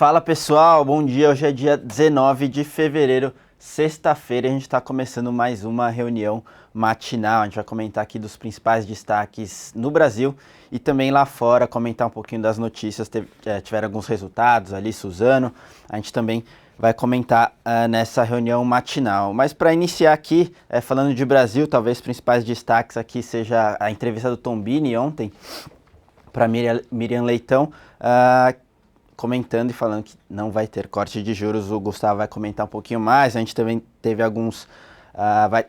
Fala pessoal, bom dia. Hoje é dia 19 de fevereiro, sexta-feira. A gente está começando mais uma reunião matinal. A gente vai comentar aqui dos principais destaques no Brasil e também lá fora, comentar um pouquinho das notícias. Tiveram alguns resultados ali, Suzano. A gente também vai comentar nessa reunião matinal. Mas para iniciar aqui, falando de Brasil, talvez os principais destaques aqui seja a entrevista do Tombini ontem para Miriam Leitão, comentando e falando que não vai ter corte de juros. O Gustavo vai comentar um pouquinho mais. A gente também teve alguns,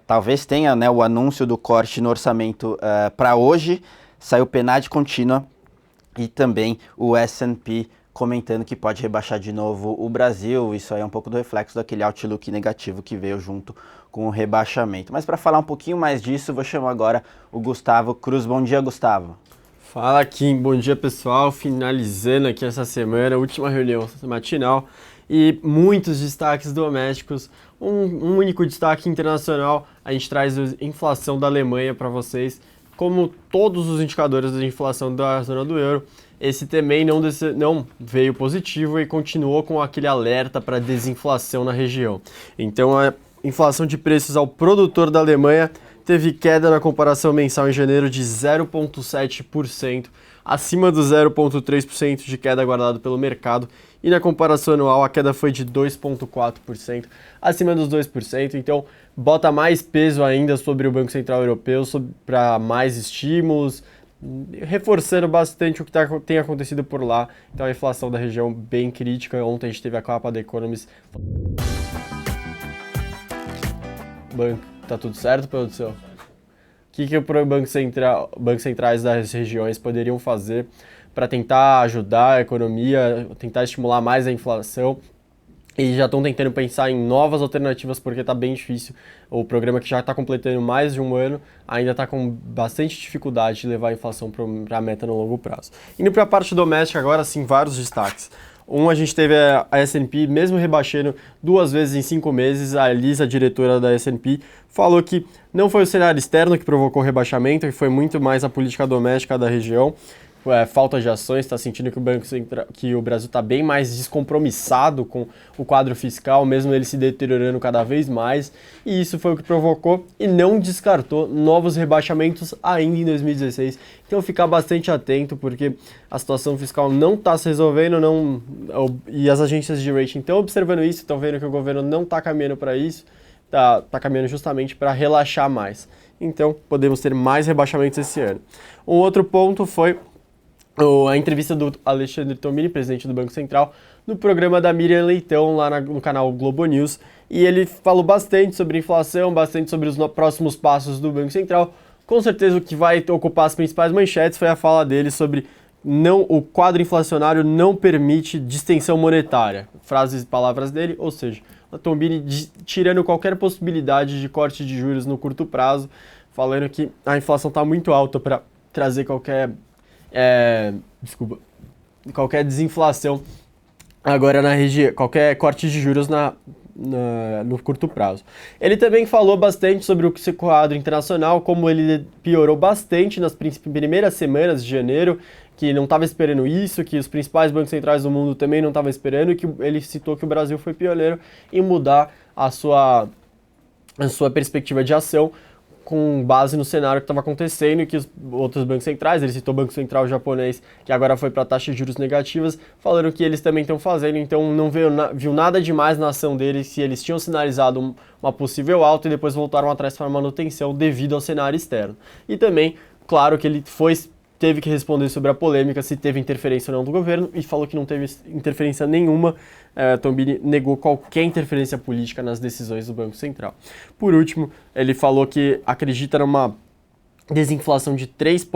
talvez tenha, né, o anúncio do corte no orçamento para hoje. Saiu PNAD contínua e também o S&P comentando que pode rebaixar de novo o Brasil. Isso aí é um pouco do reflexo daquele outlook negativo que veio junto com o rebaixamento. Mas para falar um pouquinho mais disso, vou chamar agora o Gustavo Cruz. Bom dia, Gustavo. Fala, Kim. Bom dia, pessoal. Finalizando aqui essa semana, última reunião matinal e muitos destaques domésticos. Um único destaque internacional, a gente traz a inflação da Alemanha para vocês. Como todos os indicadores de inflação da zona do euro, esse também não veio positivo e continuou com aquele alerta para desinflação na região. Então, a inflação de preços ao produtor da Alemanha teve queda na comparação mensal em janeiro de 0,7%, acima do 0,3% de queda aguardado pelo mercado, e na comparação anual a queda foi de 2,4%, acima dos 2%, então bota mais peso ainda sobre o Banco Central Europeu, para mais estímulos, reforçando bastante o que tem acontecido por lá. Então a inflação da região bem crítica. Ontem a gente teve a capa da Economist. Banco, tá tudo certo, produção? O que o Banco Centrais das regiões poderiam fazer para tentar ajudar a economia, tentar estimular mais a inflação? E já estão tentando pensar em novas alternativas porque está bem difícil. O programa, que já está completando mais de um ano, ainda está com bastante dificuldade de levar a inflação para a meta no longo prazo. Indo para a parte doméstica agora, sim, vários destaques. A gente teve a S&P, mesmo rebaixando 2 vezes em 5 meses, a Lisa, diretora da S&P, falou que não foi o cenário externo que provocou o rebaixamento, que foi muito mais a política doméstica da região. Falta de ações, está sentindo que o Brasil está bem mais descompromissado com o quadro fiscal, mesmo ele se deteriorando cada vez mais, e isso foi o que provocou e não descartou novos rebaixamentos ainda em 2016. Então ficar bastante atento, porque a situação fiscal não está se resolvendo, e as agências de rating estão observando isso, estão vendo que o governo não está caminhando para isso, está caminhando justamente para relaxar mais. Então podemos ter mais rebaixamentos esse ano. Um outro ponto foi a entrevista do Alexandre Tombini, presidente do Banco Central, no programa da Miriam Leitão, lá no canal Globo News, e ele falou bastante sobre inflação, bastante sobre os próximos passos do Banco Central. Com certeza o que vai ocupar as principais manchetes foi a fala dele sobre o quadro inflacionário não permite distensão monetária. Frases e palavras dele, ou seja, o Tombini tirando qualquer possibilidade de corte de juros no curto prazo, falando que a inflação está muito alta para trazer qualquer desinflação agora na região, qualquer corte de juros no curto prazo. Ele também falou bastante sobre o quadro internacional, como ele piorou bastante nas primeiras semanas de janeiro, que não estava esperando isso, que os principais bancos centrais do mundo também não estavam esperando, e que ele citou que o Brasil foi pioneiro em mudar a sua perspectiva de ação, com base no cenário que estava acontecendo e que os outros bancos centrais, ele citou o Banco Central japonês, que agora foi para taxas de juros negativas, falando que eles também estão fazendo, então não viu nada demais na ação deles, se eles tinham sinalizado uma possível alta e depois voltaram atrás para manutenção devido ao cenário externo. E também, claro que ele teve que responder sobre a polêmica, se teve interferência ou não do governo, e falou que não teve interferência nenhuma. Tombini negou qualquer interferência política nas decisões do Banco Central. Por último, ele falou que acredita numa desinflação de 3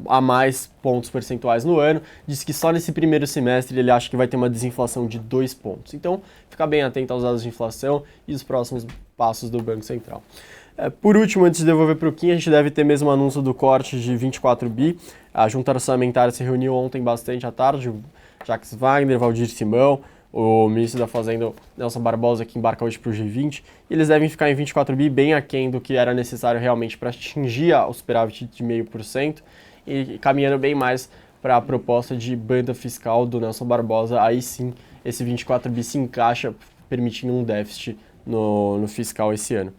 a mais pontos percentuais no ano. Disse que só nesse primeiro semestre ele acha que vai ter uma desinflação de 2 pontos. Então, fica bem atento aos dados de inflação e os próximos passos do Banco Central. Por último, antes de devolver para o Kim, a gente deve ter mesmo o anúncio do corte de 24 bi. A junta orçamentária se reuniu ontem bastante à tarde. O Jacques Wagner, Valdir Simão, o ministro da Fazenda, Nelson Barbosa, que embarca hoje para o G20, e eles devem ficar em 24 bi, bem aquém do que era necessário realmente para atingir o superávit de 0,5%, e caminhando bem mais para a proposta de banda fiscal do Nelson Barbosa. Aí sim, esse 24 bi se encaixa, permitindo um déficit no fiscal esse ano.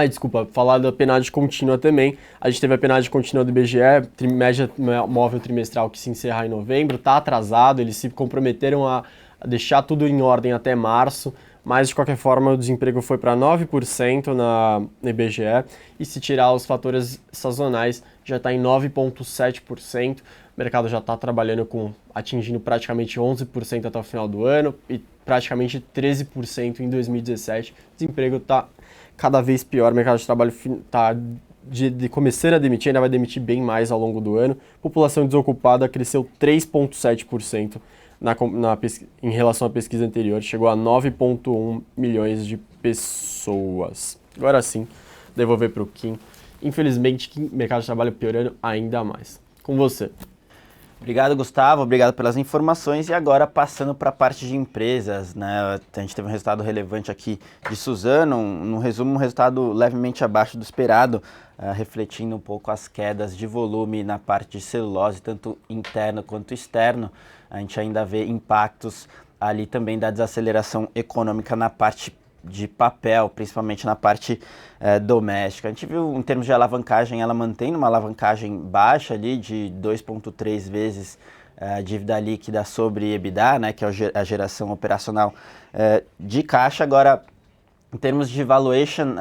Desculpa, falar da PNAD contínua também. A gente teve a PNAD contínua do IBGE, média móvel trimestral que se encerra em novembro, está atrasado, eles se comprometeram a deixar tudo em ordem até março, mas de qualquer forma o desemprego foi para 9% na IBGE, e se tirar os fatores sazonais já está em 9,7%, o mercado já está trabalhando atingindo praticamente 11% até o final do ano e praticamente 13% em 2017, o desemprego está cada vez pior, o mercado de trabalho está começando a demitir, ainda vai demitir bem mais ao longo do ano. População desocupada cresceu 3,7% em relação à pesquisa anterior, chegou a 9,1 milhões de pessoas. Agora sim, devolver para o Kim. Infelizmente, o mercado de trabalho piorando ainda mais. Com você. Obrigado, Gustavo. Obrigado pelas informações. E agora, passando para a parte de empresas, né? A gente teve um resultado relevante aqui de Suzano, no resumo, um resultado levemente abaixo do esperado, refletindo um pouco as quedas de volume na parte de celulose, tanto interno quanto externo. A gente ainda vê impactos ali também da desaceleração econômica na parte de papel, principalmente na parte doméstica. A gente viu, em termos de alavancagem, ela mantém uma alavancagem baixa ali de 2,3 vezes dívida líquida sobre EBITDA, né, que é a geração operacional de caixa. Agora, em termos de valuation,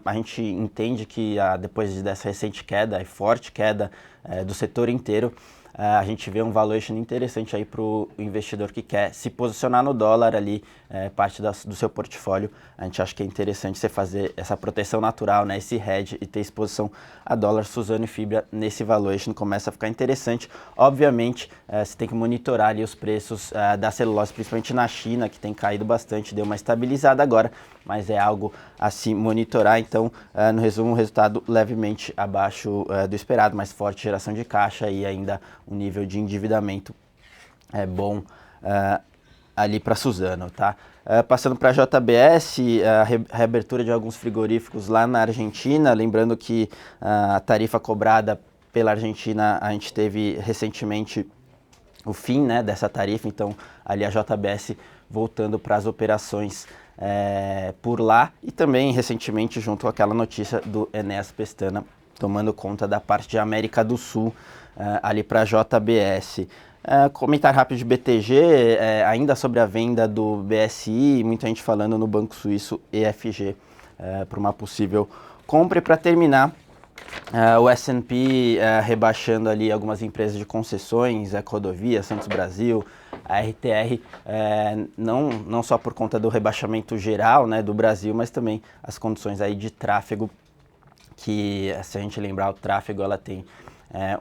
a gente entende que depois dessa recente queda, e forte queda do setor inteiro, a gente vê um valuation interessante aí para o investidor que quer se posicionar no dólar ali, parte do seu portfólio. A gente acha que é interessante você fazer essa proteção natural, né, esse hedge, e ter exposição a dólar, Suzano e Fibra nesse valuation começa a ficar interessante. Obviamente, você tem que monitorar ali os preços da celulose, principalmente na China, que tem caído bastante, deu uma estabilizada agora, mas é algo a se monitorar. Então, no resumo, um resultado levemente abaixo do esperado, mas forte geração de caixa e ainda um nível de endividamento bom ali para Suzano, tá? Passando para a JBS, a reabertura de alguns frigoríficos lá na Argentina, lembrando que a tarifa cobrada pela Argentina, a gente teve recentemente o fim, né, dessa tarifa, então ali a JBS voltando para as operações por lá, e também recentemente junto com aquela notícia do Enéas Pestana tomando conta da parte de América do Sul ali para a JBS. Comentário rápido de BTG, ainda sobre a venda do BSI, muita gente falando no Banco Suíço EFG para uma possível compra. E para terminar, o S&P rebaixando ali algumas empresas de concessões, Rodovia, Santos Brasil, a RTR, não só por conta do rebaixamento geral, né, do Brasil, mas também as condições aí de tráfego, que, se a gente lembrar, o tráfego ela tem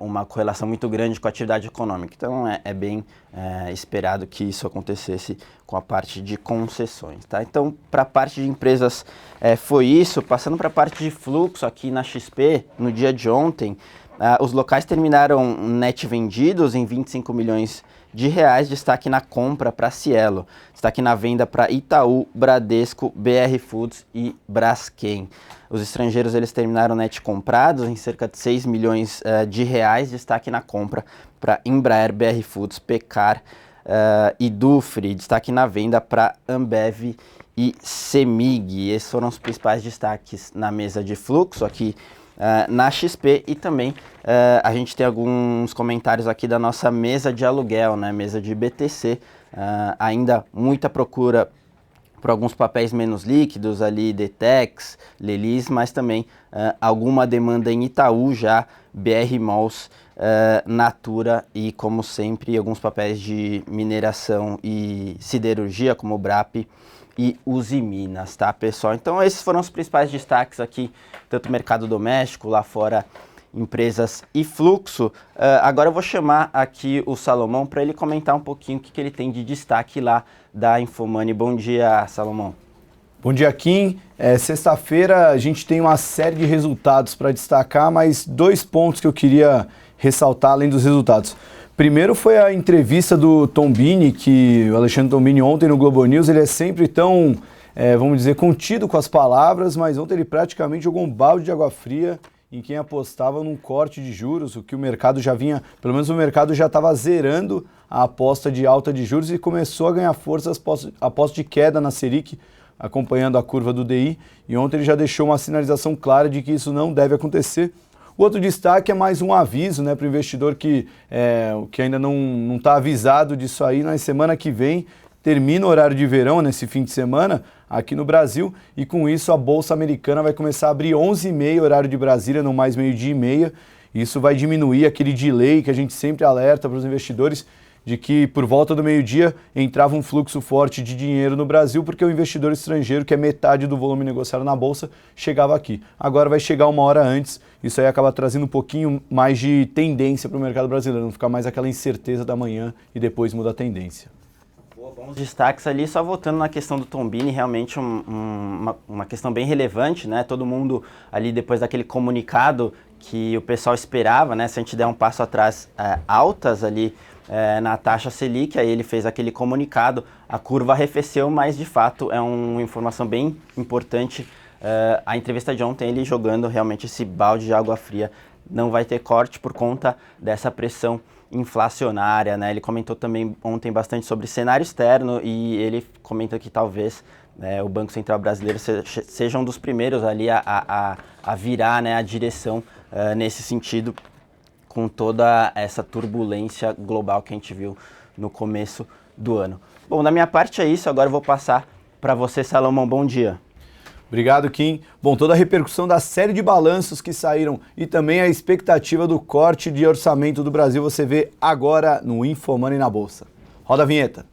uma correlação muito grande com a atividade econômica. Então é bem esperado que isso acontecesse com a parte de concessões, tá? Então, para a parte de empresas foi isso. Passando para a parte de fluxo aqui na XP, no dia de ontem, os locais terminaram net vendidos em 25 milhões de reais, destaque na compra para Cielo, destaque na venda para Itaú, Bradesco, BR Foods e Braskem. Os estrangeiros eles terminaram net comprados em cerca de 6 milhões de reais, destaque na compra para Embraer, BR Foods, Pecar e Dufry, destaque na venda para Ambev e Semig. Esses foram os principais destaques na mesa de fluxo aqui na XP, e também a gente tem alguns comentários aqui da nossa mesa de aluguel, né, mesa de BTC, ainda muita procura por alguns papéis menos líquidos ali, Detex, Lelis, mas também alguma demanda em Itaú já, BR Malls, Natura e, como sempre, alguns papéis de mineração e siderurgia, como o BRAP e Usiminas, tá, pessoal? Então esses foram os principais destaques aqui, tanto mercado doméstico, lá fora empresas e fluxo. Agora eu vou chamar aqui o Salomão para ele comentar um pouquinho o que ele tem de destaque lá da Infomoney. Bom dia, Salomão. Bom dia, Kim. Sexta-feira a gente tem uma série de resultados para destacar, mas 2 pontos que eu queria ressaltar além dos resultados. Primeiro foi a entrevista do Tombini, que o Alexandre Tombini ontem no Globo News, ele é sempre tão, vamos dizer, contido com as palavras, mas ontem ele praticamente jogou um balde de água fria em quem apostava num corte de juros, o que o mercado já vinha, pelo menos o mercado já estava zerando a aposta de alta de juros e começou a ganhar força após de queda na Selic, acompanhando a curva do DI, e ontem ele já deixou uma sinalização clara de que isso não deve acontecer. O outro destaque é mais um aviso, né, para o investidor que ainda não está avisado disso aí. Na semana que vem termina o horário de verão, nesse fim de semana, aqui no Brasil, e com isso a Bolsa Americana vai começar a abrir 11h30, horário de Brasília, não mais 12h30. Isso vai diminuir aquele delay que a gente sempre alerta para os investidores, de que por volta do meio-dia entrava um fluxo forte de dinheiro no Brasil, porque o investidor estrangeiro, que é metade do volume negociado na Bolsa, chegava aqui. Agora vai chegar uma hora antes, isso aí acaba trazendo um pouquinho mais de tendência para o mercado brasileiro, não ficar mais aquela incerteza da manhã e depois muda a tendência. Bons destaques ali, só voltando na questão do Tombini, realmente uma questão bem relevante, né? Todo mundo ali, depois daquele comunicado que o pessoal esperava, né? Se a gente der um passo atrás, altas ali na taxa Selic, aí ele fez aquele comunicado, a curva arrefeceu, mas de fato é uma informação bem importante. A entrevista de ontem, ele jogando realmente esse balde de água fria, não vai ter corte por conta dessa pressão inflacionária, né? Ele comentou também ontem bastante sobre cenário externo e ele comenta que talvez o Banco Central Brasileiro seja um dos primeiros ali a virar, né, a direção nesse sentido, com toda essa turbulência global que a gente viu no começo do ano. Bom, da minha parte é isso, agora eu vou passar para você, Salomão. Bom dia. Obrigado, Kim. Bom, toda a repercussão da série de balanços que saíram e também a expectativa do corte de orçamento do Brasil você vê agora no InfoMoney na Bolsa. Roda a vinheta.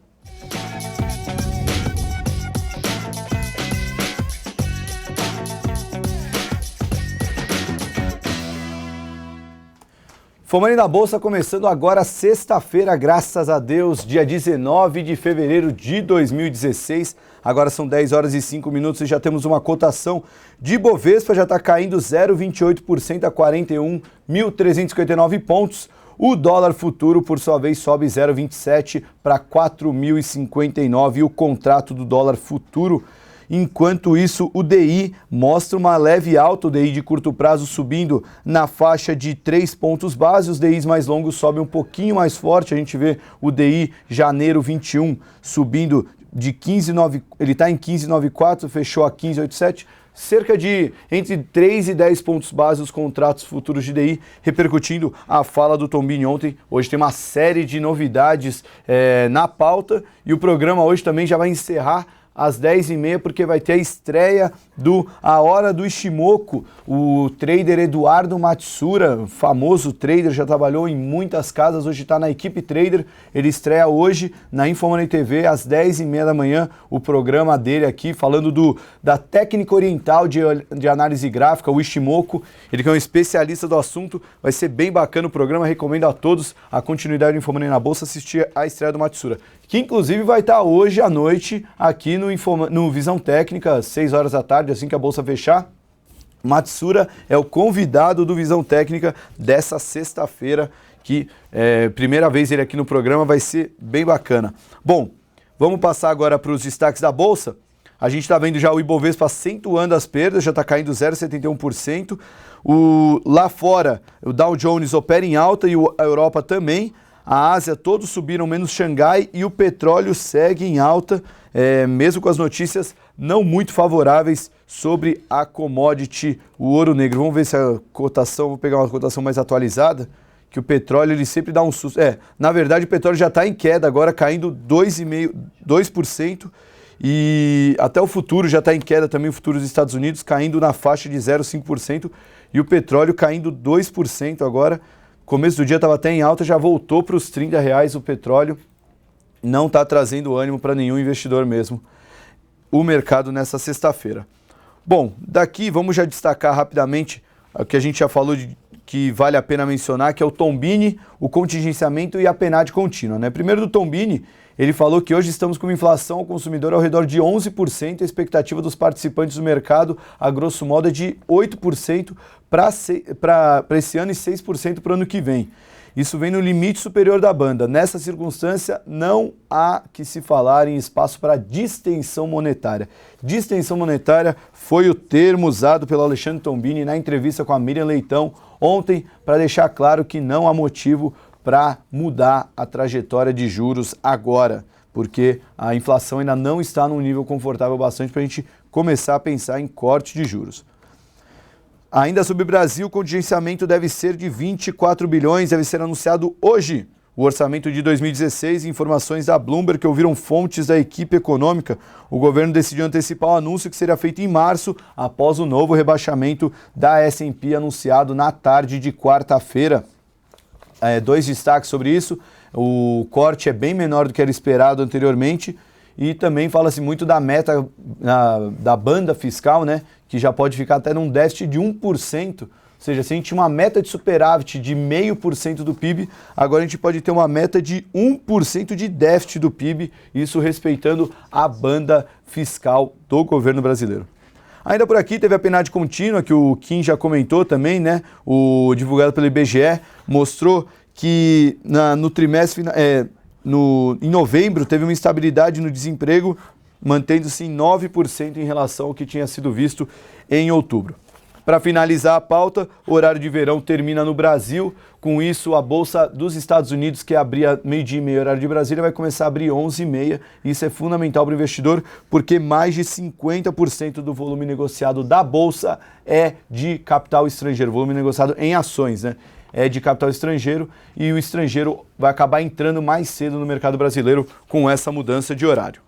InfoMoney na Bolsa começando agora sexta-feira, graças a Deus, dia 19 de fevereiro de 2016. Agora são 10 horas e 5 minutos e já temos uma cotação de Bovespa, já está caindo 0,28% a 41.359 pontos. O dólar futuro, por sua vez, sobe 0,27 para 4.059 e o contrato do dólar futuro. Enquanto isso, o DI mostra uma leve alta, o DI de curto prazo subindo na faixa de 3 pontos base, os DIs mais longos sobem um pouquinho mais forte, a gente vê o DI janeiro 21 subindo de 15,9, ele está em 15,94, fechou a 15,87, cerca de entre 3 e 10 pontos base os contratos futuros de DI, repercutindo a fala do Tombini ontem. Hoje tem uma série de novidades na pauta e o programa hoje também já vai encerrar às 10h30, porque vai ter a estreia do A Hora do Ishimoku, o trader Eduardo Matsura, famoso trader, já trabalhou em muitas casas, hoje está na equipe trader, ele estreia hoje na InfoMoney TV às 10h30 da manhã, o programa dele aqui, falando da técnica oriental de análise gráfica, o Ishimoku, ele que é um especialista do assunto, vai ser bem bacana o programa, recomendo a todos a continuidade do InfoMoney na Bolsa, assistir a estreia do Matsura, que inclusive vai estar hoje à noite aqui no Visão Técnica, 6 horas da tarde, assim que a Bolsa fechar. Matsura é o convidado do Visão Técnica dessa sexta-feira, que primeira vez ele aqui no programa, vai ser bem bacana. Bom, vamos passar agora para os destaques da Bolsa. A gente está vendo já o Ibovespa acentuando as perdas, já está caindo 0,71%. Lá fora, o Dow Jones opera em alta e a Europa também. A Ásia, todos subiram, menos Xangai, e o petróleo segue em alta, mesmo com as notícias não muito favoráveis sobre a commodity, o ouro negro. Vamos ver se a cotação, vou pegar uma cotação mais atualizada, que o petróleo ele sempre dá um susto. Na verdade o petróleo já está em queda agora, caindo 2%, e até o futuro já está em queda também, o futuro dos Estados Unidos caindo na faixa de 0,5%, e o petróleo caindo 2% agora. Começo do dia estava até em alta, já voltou para os R$30 o petróleo, não está trazendo ânimo para nenhum investidor mesmo, o mercado nessa sexta-feira. Bom, daqui vamos já destacar rapidamente o que a gente já falou que vale a pena mencionar, que é o Tombini, o contingenciamento e a PNAD contínua, né? Primeiro do Tombini, ele falou que hoje estamos com uma inflação ao consumidor ao redor de 11%, a expectativa dos participantes do mercado, a grosso modo, é de 8% para esse ano e 6% para o ano que vem. Isso vem no limite superior da banda. Nessa circunstância, não há que se falar em espaço para distensão monetária. Distensão monetária foi o termo usado pelo Alexandre Tombini na entrevista com a Miriam Leitão ontem, para deixar claro que não há motivo para mudar a trajetória de juros agora, porque a inflação ainda não está num nível confortável bastante para a gente começar a pensar em corte de juros. Ainda sobre o Brasil, o contingenciamento deve ser de 24 bilhões, deve ser anunciado hoje. O orçamento de 2016, informações da Bloomberg que ouviram fontes da equipe econômica, o governo decidiu antecipar o anúncio que seria feito em março, após o novo rebaixamento da S&P anunciado na tarde de quarta-feira. Dois destaques sobre isso: o corte é bem menor do que era esperado anteriormente e também fala-se muito da meta da banda fiscal, né, que já pode ficar até num déficit de 1%, ou seja, se a gente tinha uma meta de superávit de 0,5% do PIB, agora a gente pode ter uma meta de 1% de déficit do PIB, isso respeitando a banda fiscal do governo brasileiro. Ainda por aqui teve a PNAD contínua, que o Kim já comentou também, né? O divulgado pelo IBGE mostrou que no trimestre, em novembro, teve uma estabilidade no desemprego, mantendo-se em 9% em relação ao que tinha sido visto em outubro. Para finalizar a pauta, o horário de verão termina no Brasil. Com isso, a Bolsa dos Estados Unidos, que abria meio-dia e meia, horário de Brasília, vai começar a abrir 11h30. Isso é fundamental para o investidor, porque mais de 50% do volume negociado da Bolsa é de capital estrangeiro, volume negociado em ações, né? É de capital estrangeiro, e o estrangeiro vai acabar entrando mais cedo no mercado brasileiro com essa mudança de horário.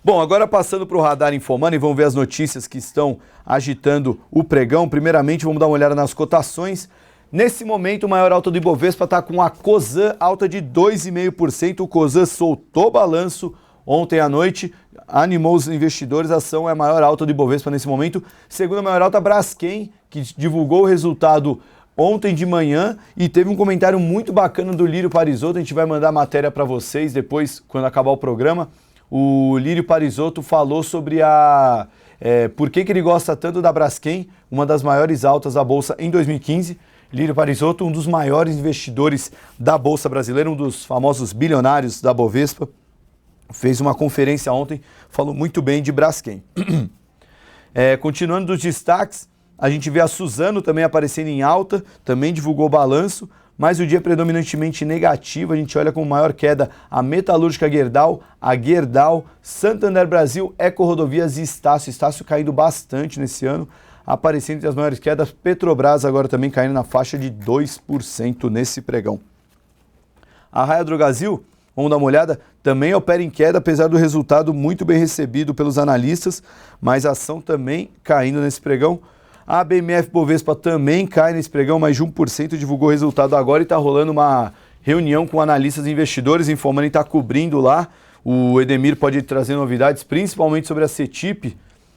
Bom, agora passando para o Radar Infomoney, vamos ver as notícias que estão agitando o pregão. Primeiramente, vamos dar uma olhada nas cotações. Nesse momento, o maior alta do Ibovespa está com a Cosan, alta de 2,5%. O Cosan soltou balanço ontem à noite, animou os investidores. A ação é a maior alta do Ibovespa nesse momento. Segunda maior alta, Braskem, que divulgou o resultado ontem de manhã e teve um comentário muito bacana do Lírio Parisotto. A gente vai mandar a matéria para vocês depois, quando acabar o programa. O Lírio Parisotto falou sobre por que ele gosta tanto da Braskem, uma das maiores altas da Bolsa em 2015. Lírio Parisotto, um dos maiores investidores da Bolsa brasileira, um dos famosos bilionários da Bovespa, fez uma conferência ontem, falou muito bem de Braskem. Continuando dos destaques, a gente vê a Suzano também aparecendo em alta, também divulgou o balanço, mas o dia predominantemente negativo. A gente olha com maior queda a Metalúrgica Gerdau, a Gerdau, Santander Brasil, EcoRodovias e Estácio. Estácio caindo bastante nesse ano, aparecendo entre as maiores quedas. Petrobras agora também caindo na faixa de 2% nesse pregão. A Raia Drogasil, vamos dar uma olhada, também opera em queda, apesar do resultado muito bem recebido pelos analistas, mas a ação também caindo nesse pregão. A BMF Bovespa também cai nesse pregão, mais de 1%, divulgou o resultado agora e está rolando uma reunião com analistas e investidores. Infomoney está cobrindo lá. O Edemir pode trazer novidades, principalmente sobre a CETIP,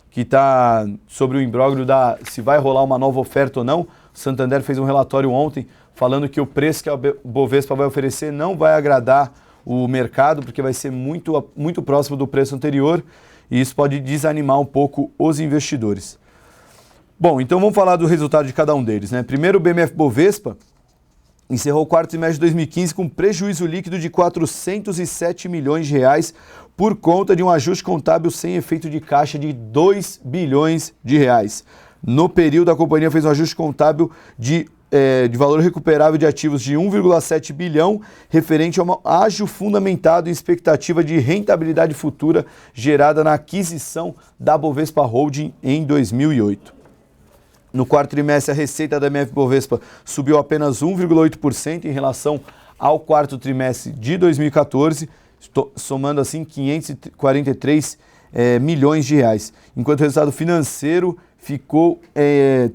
que está sobre o imbróglio se vai rolar uma nova oferta ou não. O Santander fez um relatório ontem falando que o preço que a Bovespa vai oferecer não vai agradar o mercado, porque vai ser muito, muito próximo do preço anterior, e isso pode desanimar um pouco os investidores. Bom, então vamos falar do resultado de cada um deles, né? Primeiro, o BMF Bovespa encerrou o quarto trimestre de 2015 com prejuízo líquido de 407 milhões de reais por conta de um ajuste contábil sem efeito de caixa de 2 bilhões de reais. No período, a companhia fez um ajuste contábil de valor recuperável de ativos de 1,7 bilhão, referente a um ágio fundamentado em expectativa de rentabilidade futura gerada na aquisição da Bovespa Holding em 2008. No quarto trimestre, a receita da BMF Bovespa subiu apenas 1,8% em relação ao quarto trimestre de 2014, somando assim 543 milhões de reais. Enquanto o resultado financeiro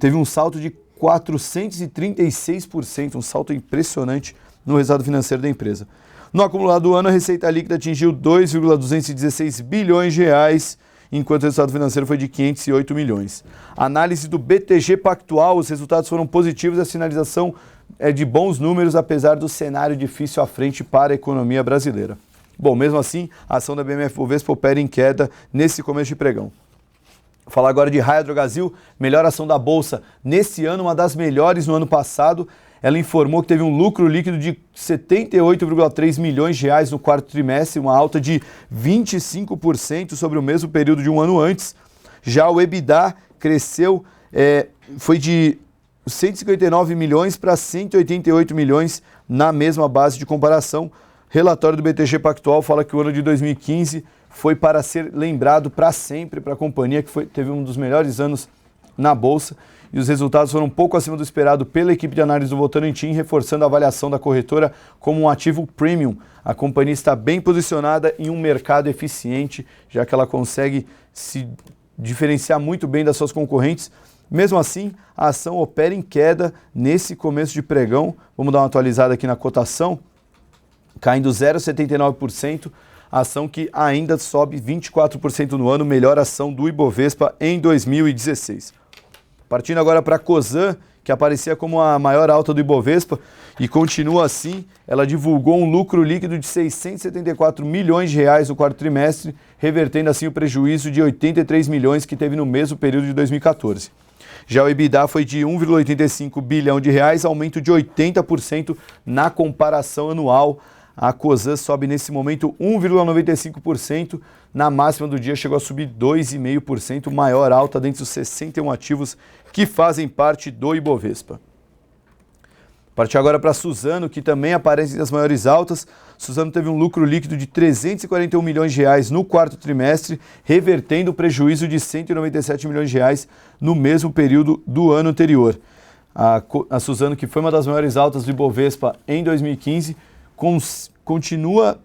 teve um salto de 436%, um salto impressionante no resultado financeiro da empresa. No acumulado do ano, a receita líquida atingiu 2,216 bilhões de reais, enquanto o resultado financeiro foi de 508 milhões. Análise do BTG Pactual, os resultados foram positivos e a sinalização é de bons números, apesar do cenário difícil à frente para a economia brasileira. Bom, mesmo assim, a ação da BMF Bovespa opera em queda nesse começo de pregão. Vou falar agora de Raia Drogasil, melhor ação da Bolsa nesse ano, uma das melhores no ano passado. ela informou que teve um lucro líquido de 78,3 milhões de reais no quarto trimestre, uma alta de 25% sobre o mesmo período de um ano antes. Já o EBITDA cresceu, foi de 159 milhões para 188 milhões na mesma base de comparação. Relatório do BTG Pactual fala que o ano de 2015 foi para ser lembrado para sempre para a companhia, que teve um dos melhores anos na Bolsa, e os resultados foram um pouco acima do esperado pela equipe de análise do Votorantim, reforçando a avaliação da corretora como um ativo premium. A companhia está bem posicionada em um mercado eficiente, já que ela consegue se diferenciar muito bem das suas concorrentes. Mesmo assim, a ação opera em queda nesse começo de pregão. Vamos dar uma atualizada aqui na cotação, caindo 0,79%, a ação que ainda sobe 24% no ano, melhor ação do Ibovespa em 2016. Partindo agora para a Cosan, que aparecia como a maior alta do Ibovespa e continua assim, ela divulgou um lucro líquido de 674 milhões de reais no quarto trimestre, revertendo assim o prejuízo de 83 milhões que teve no mesmo período de 2014. Já o EBITDA foi de 1,85 bilhão de reais, aumento de 80% na comparação anual. A Cosan sobe nesse momento 1,95%, na máxima do dia chegou a subir 2,5%, maior alta dentre os 61 ativos que fazem parte do Ibovespa. Partir agora para a Suzano, que também aparece entre as maiores altas. Suzano teve um lucro líquido de 341 milhões de reais no quarto trimestre, revertendo o prejuízo de 197 milhões de reais no mesmo período do ano anterior. A Suzano, que foi uma das maiores altas do Ibovespa em 2015, continua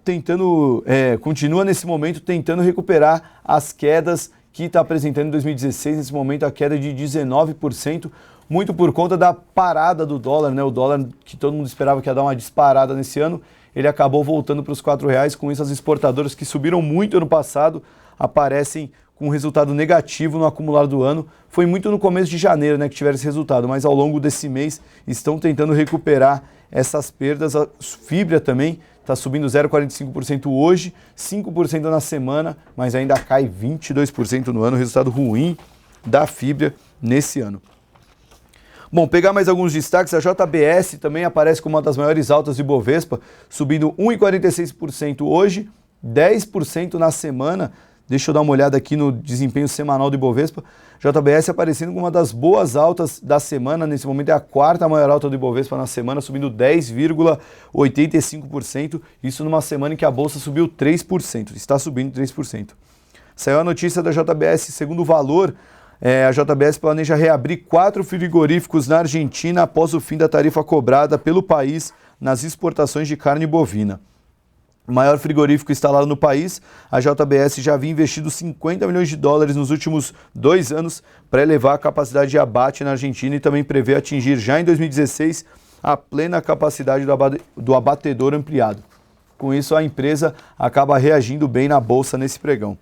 nesse momento tentando recuperar as quedas que está apresentando em 2016, nesse momento a queda de 19%, muito por conta da parada do dólar, né? O dólar que todo mundo esperava que ia dar uma disparada nesse ano, ele acabou voltando para os R$4, com isso as exportadoras que subiram muito ano passado aparecem com um resultado negativo no acumulado do ano. Foi muito no começo de janeiro, né, que tiveram esse resultado, mas ao longo desse mês estão tentando recuperar essas perdas. A Fibra também está subindo 0,45% hoje, 5% na semana, mas ainda cai 22% no ano, resultado ruim da Fibra nesse ano. Bom, pegar mais alguns destaques, a JBS também aparece como uma das maiores altas de Bovespa, subindo 1,46% hoje, 10% na semana. Deixa eu dar uma olhada aqui no desempenho semanal do Ibovespa. JBS aparecendo como uma das boas altas da semana, nesse momento é a quarta maior alta do Ibovespa na semana, subindo 10,85%, isso numa semana em que a Bolsa subiu 3%, está subindo 3%. Saiu a notícia da JBS, segundo o Valor, a JBS planeja reabrir 4 frigoríficos na Argentina após o fim da tarifa cobrada pelo país nas exportações de carne bovina. O maior frigorífico instalado no país, a JBS já havia investido 50 milhões de dólares nos últimos 2 anos para elevar a capacidade de abate na Argentina e também prevê atingir já em 2016 a plena capacidade do abatedor ampliado. Com isso, a empresa acaba reagindo bem na bolsa nesse pregão.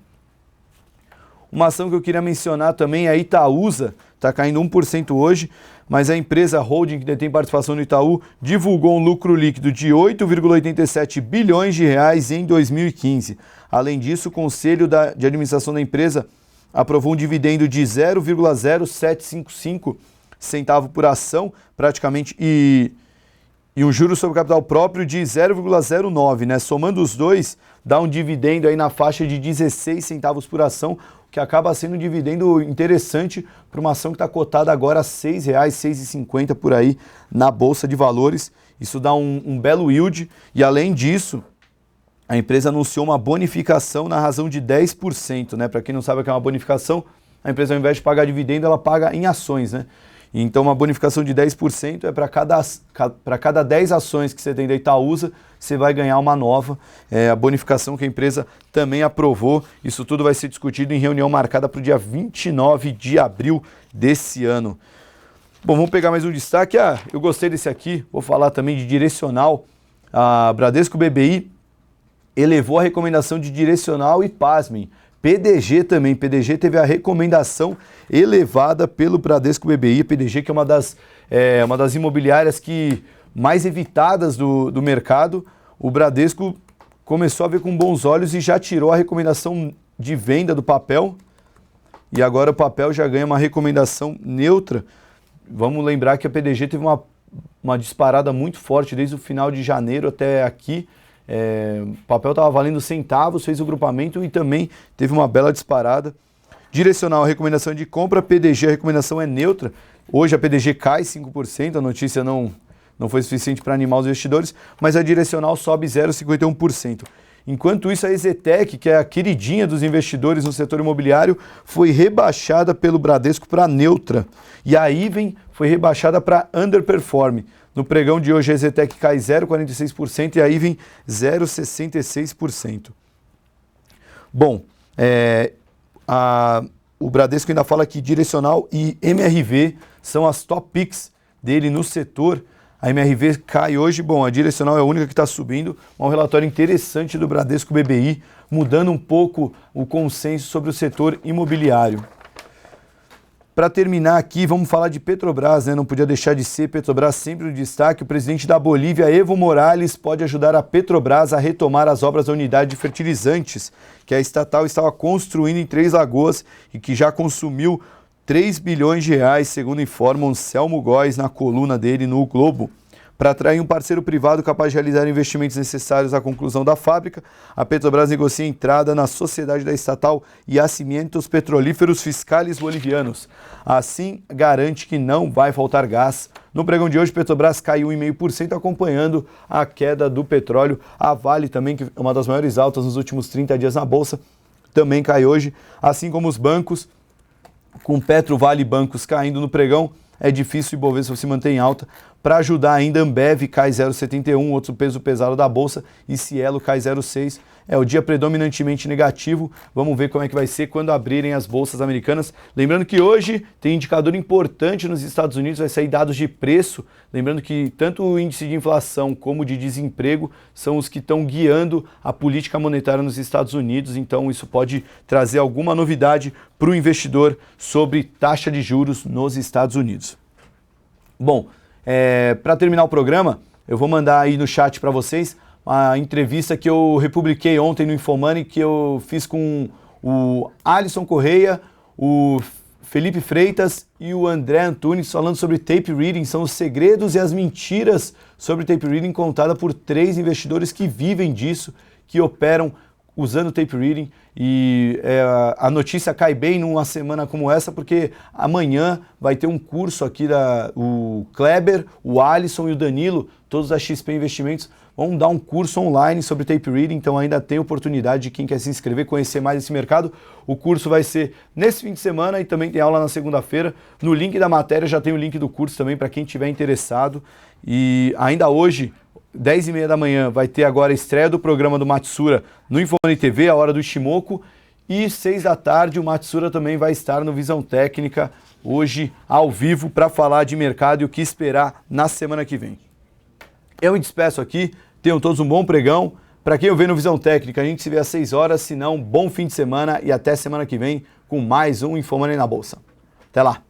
Uma ação que eu queria mencionar também é a Itaúsa, está caindo 1% hoje, mas a empresa holding que detém participação no Itaú divulgou um lucro líquido de 8,87 bilhões de reais em 2015. Além disso, o Conselho de Administração da empresa aprovou um dividendo de 0,0755 centavo por ação, praticamente, e um juro sobre capital próprio de 0,09, né? Somando os dois, dá um dividendo aí na faixa de 16 centavos por ação, que acaba sendo um dividendo interessante para uma ação que está cotada agora a R$ 6,00, R$ 6,50 por aí na Bolsa de Valores. Isso dá um belo yield e, além disso, a empresa anunciou uma bonificação na razão de 10%, né? Para quem não sabe o que é uma bonificação, a empresa, ao invés de pagar dividendo, ela paga em ações, né? Então, uma bonificação de 10% é para cada 10 ações que você tem da Itaúsa, você vai ganhar uma nova. A bonificação que a empresa também aprovou. Isso tudo vai ser discutido em reunião marcada para o dia 29 de abril desse ano. Bom, vamos pegar mais um destaque. Eu gostei desse aqui, vou falar também de direcional. A Bradesco BBI elevou a recomendação de direcional e, pasmem, PDG também. PDG teve a recomendação elevada pelo Bradesco BBI. PDG, que é uma das imobiliárias que mais evitadas do mercado. O Bradesco começou a ver com bons olhos e já tirou a recomendação de venda do papel. E agora o papel já ganha uma recomendação neutra. Vamos lembrar que a PDG teve uma uma disparada muito forte desde o final de janeiro até aqui. O papel estava valendo centavos, fez o grupamento e também teve uma bela disparada. Direcional, a recomendação é de compra, PDG, a recomendação é neutra. Hoje a PDG cai 5%, a notícia não foi suficiente para animar os investidores, mas a direcional sobe 0,51%. Enquanto isso, a Ezetec, que é a queridinha dos investidores no setor imobiliário, foi rebaixada pelo Bradesco para neutra. E a Iven foi rebaixada para underperform. No pregão de hoje, a Ezetec cai 0,46% e a Iven 0,66%. Bom, o Bradesco ainda fala que direcional e MRV são as top picks dele no setor. A MRV cai hoje, bom, a direcional é a única que está subindo, um relatório interessante do Bradesco BBI, mudando um pouco o consenso sobre o setor imobiliário. Para terminar aqui, vamos falar de Petrobras, né? Não podia deixar de ser Petrobras sempre no destaque. O presidente da Bolívia, Evo Morales, pode ajudar a Petrobras a retomar as obras da unidade de fertilizantes, que a estatal estava construindo em Três Lagoas e que já consumiu 3 bilhões de reais, segundo informa o Selmo Góes na coluna dele no O Globo. Para atrair um parceiro privado capaz de realizar investimentos necessários à conclusão da fábrica, a Petrobras negocia entrada na sociedade da estatal Yacimientos Petrolíferos Fiscales Bolivianos. Assim, garante que não vai faltar gás. No pregão de hoje, Petrobras caiu 1,5%, acompanhando a queda do petróleo. A Vale também, que é uma das maiores altas nos últimos 30 dias na Bolsa, também cai hoje, assim como os bancos. Com Petro, Vale e bancos caindo no pregão, é difícil o Ibovespa se manter em alta. Para ajudar ainda, Ambev cai 0,71, outro peso pesado da Bolsa, e Cielo cai 0,6. É o dia predominantemente negativo. Vamos ver como é que vai ser quando abrirem as bolsas americanas. Lembrando que hoje tem indicador importante nos Estados Unidos, vai sair dados de preço. Lembrando que tanto o índice de inflação como de desemprego são os que estão guiando a política monetária nos Estados Unidos. Então isso pode trazer alguma novidade para o investidor sobre taxa de juros nos Estados Unidos. Bom, para terminar o programa, eu vou mandar aí no chat para vocês a entrevista que eu republiquei ontem no Infomoney, que eu fiz com o Alisson Correia, o Felipe Freitas e o André Antunes, falando sobre tape reading. São os segredos e as mentiras sobre tape reading, contada por 3 investidores que vivem disso, que operam usando tape reading. E a notícia cai bem numa semana como essa, porque amanhã vai ter um curso aqui o Kleber, o Alisson e o Danilo, todos da XP Investimentos, vão dar um curso online sobre tape reading, então ainda tem oportunidade de quem quer se inscrever, conhecer mais esse mercado. O curso vai ser nesse fim de semana e também tem aula na segunda-feira. No link da matéria já tem o link do curso também para quem estiver interessado. E ainda hoje, 10h30 da manhã, vai ter agora a estreia do programa do Matsura no Infomoney TV, a hora do Shimoku. E 6 da tarde o Matsura também vai estar no Visão Técnica, hoje ao vivo, para falar de mercado e o que esperar na semana que vem. Eu me despeço aqui, tenham todos um bom pregão. Para quem eu vejo no Visão Técnica, a gente se vê às 6 horas, se não, bom fim de semana e até semana que vem com mais um Infomoney na Bolsa. Até lá!